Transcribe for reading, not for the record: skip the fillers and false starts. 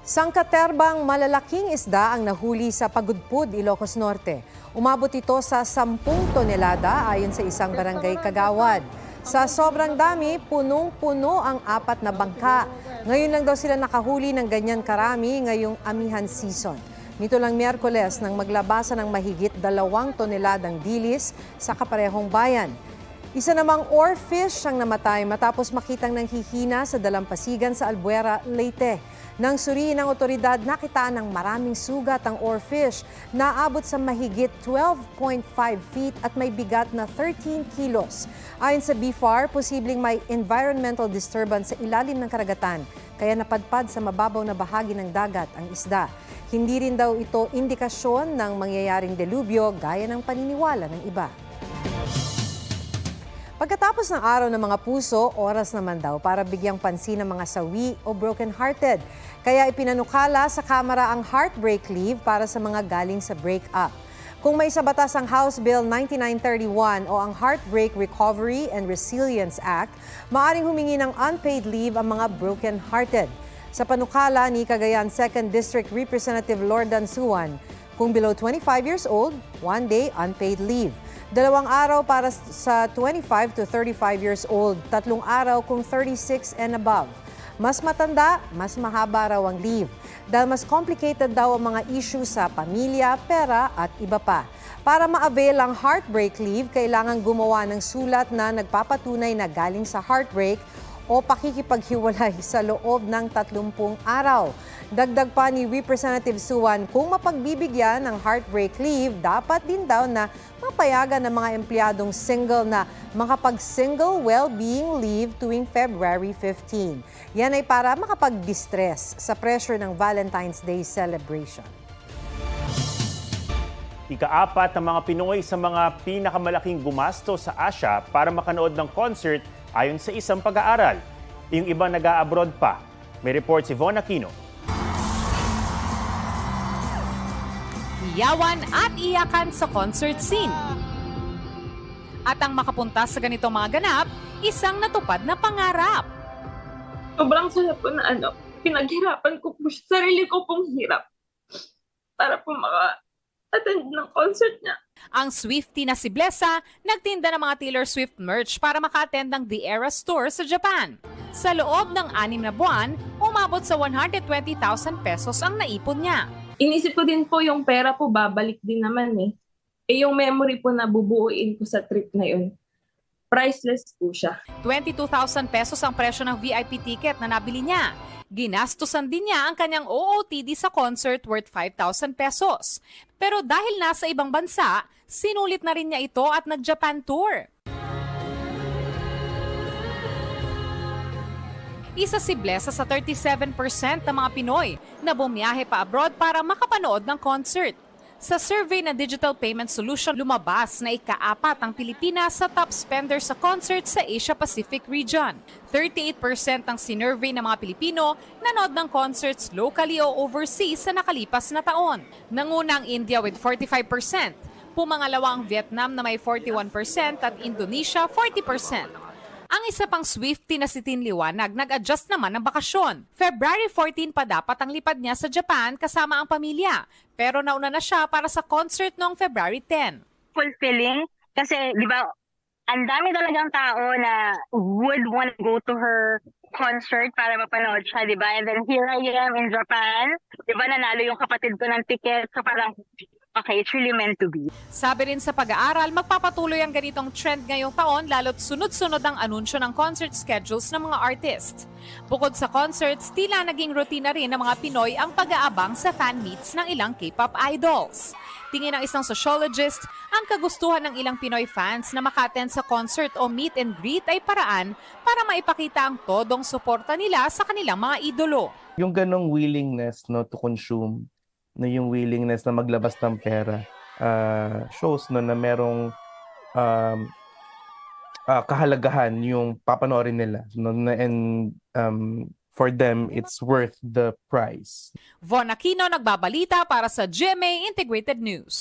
Sangkaterbang malalaking isda ang nahuli sa Pagudpud, Ilocos Norte. Umabot ito sa 10 tonelada ayon sa isang barangay kagawad. Sa sobrang dami, punong-puno ang 4 na bangka. Ngayon lang daw sila nakahuli ng ganyan karami ngayong amihan season. Nito lang Miyerkules nang maglabasan ng mahigit 2 toneladang dilis sa kaparehong bayan. Isa namang oarfish ang namatay matapos makitang nanghihina sa dalampasigan sa Albuera, Leyte. Nang suriin ng otoridad, nakitaan ng maraming sugat ang oarfish na aabot sa mahigit 12.5 feet at may bigat na 13 kilos. Ayon sa BFAR, posibleng may environmental disturbance sa ilalim ng karagatan, kaya napadpad sa mababaw na bahagi ng dagat ang isda. Hindi rin daw ito indikasyon ng mangyayaring delubyo gaya ng paniniwala ng iba. Pagkatapos ng araw ng mga puso, oras naman daw para bigyang pansin ng mga sawi o broken-hearted. Kaya ipinanukala sa Kamara ang heartbreak leave para sa mga galing sa break-up. Kung may sa batas ang House Bill 9931 o ang Heartbreak Recovery and Resilience Act, maaaring humingi ng unpaid leave ang mga broken-hearted. Sa panukala ni Cagayan 2nd District Representative Lordan Suwan, kung below 25 years old, 1 day unpaid leave. 2 araw para sa 25 to 35 years old, 3 araw kung 36 and above. Mas matanda, mas mahaba raw ang leave. Dahil mas complicated daw ang mga issue sa pamilya, pera at iba pa. Para ma-avail ang heartbreak leave, kailangan gumawa ng sulat na nagpapatunay na galing sa heartbreak o pakikipaghiwalay sa loob ng 30 araw. Dagdag pa ni Representative Suwan, kung mapagbibigyan ng heartbreak leave, dapat din daw na mapayagan ng mga empleyadong single na makapag-single well-being leave tuwing February 15. Yan ay para makapag-distress sa pressure ng Valentine's Day celebration. Ika-4 ng mga Pinoy sa mga pinakamalaking gumasto sa Asia para makanood ng concert ayon sa isang pag-aaral. Yung iba nag-a-abroad pa. May report si Von Aquino. Iyawan at iyakan sa concert scene. At ang makapunta sa ganitong mga ganap, isang natupad na pangarap. Sobrang saya po na pinaghirapan ko po sarili ko pong hirap para po maka-attend ng concert niya. Ang Swiftie na si Blessa, nagtinda ng mga Taylor Swift merch para maka-attend ng The Eras Tour sa Japan. Sa loob ng 6 na buwan, umabot sa 120,000 pesos ang naipon niya. Inisip ko din po yung pera po babalik din naman eh. Yung memory po na bubuuin ko sa trip na yun, priceless po siya. 22,000 pesos ang presyo ng VIP ticket na nabili niya. Ginastusan din niya ang kanyang OOTD sa concert worth 5,000 pesos. Pero dahil nasa ibang bansa, sinulit na rin niya ito at nag-Japan tour. Isa si Blessa sa 37% ng mga Pinoy na bumiyahe pa abroad para makapanood ng concert. Sa survey na Digital Payment Solution, lumabas na ika-4 ang Pilipinas sa top spender sa concert sa Asia-Pacific region. 38% ang sinurvey ng mga Pilipino nanood ng concerts locally o overseas sa nakalipas na taon. Nanguna ang India with 45%, pumangalawa ang Vietnam na may 41% at Indonesia 40%. Ang isa pang Swiftie na si Tin Liwanag nag-adjust naman ng bakasyon. February 14 pa dapat ang lipad niya sa Japan kasama ang pamilya. Pero nauna na siya para sa concert noong February 10. Fulfilling kasi di ba ang dami talagang tao na would want to go to her concert para mapanood siya, di ba? And then here I am in Japan. Di ba nanalo yung kapatid ko ng ticket. So parang okay, it's really meant to be. Sabi rin sa pag-aaral, magpapatuloy ang ganitong trend ngayong taon lalo't sunod-sunod ang anunsyo ng concert schedules ng mga artist. Bukod sa concerts, tila naging routine na rin ng mga Pinoy ang pag-aabang sa fan meets ng ilang K-pop idols. Tingin ng isang sociologist, ang kagustuhan ng ilang Pinoy fans na maka-attend sa concert o meet and greet ay paraan para maipakita ang todong suporta nila sa kanilang mga idolo. Yung ganong willingness to consume, yung willingness na maglabas ng pera, shows na merong kahalagahan yung papanoorin nila. And for them, it's worth the price. Von Aquino nagbabalita para sa GMA Integrated News.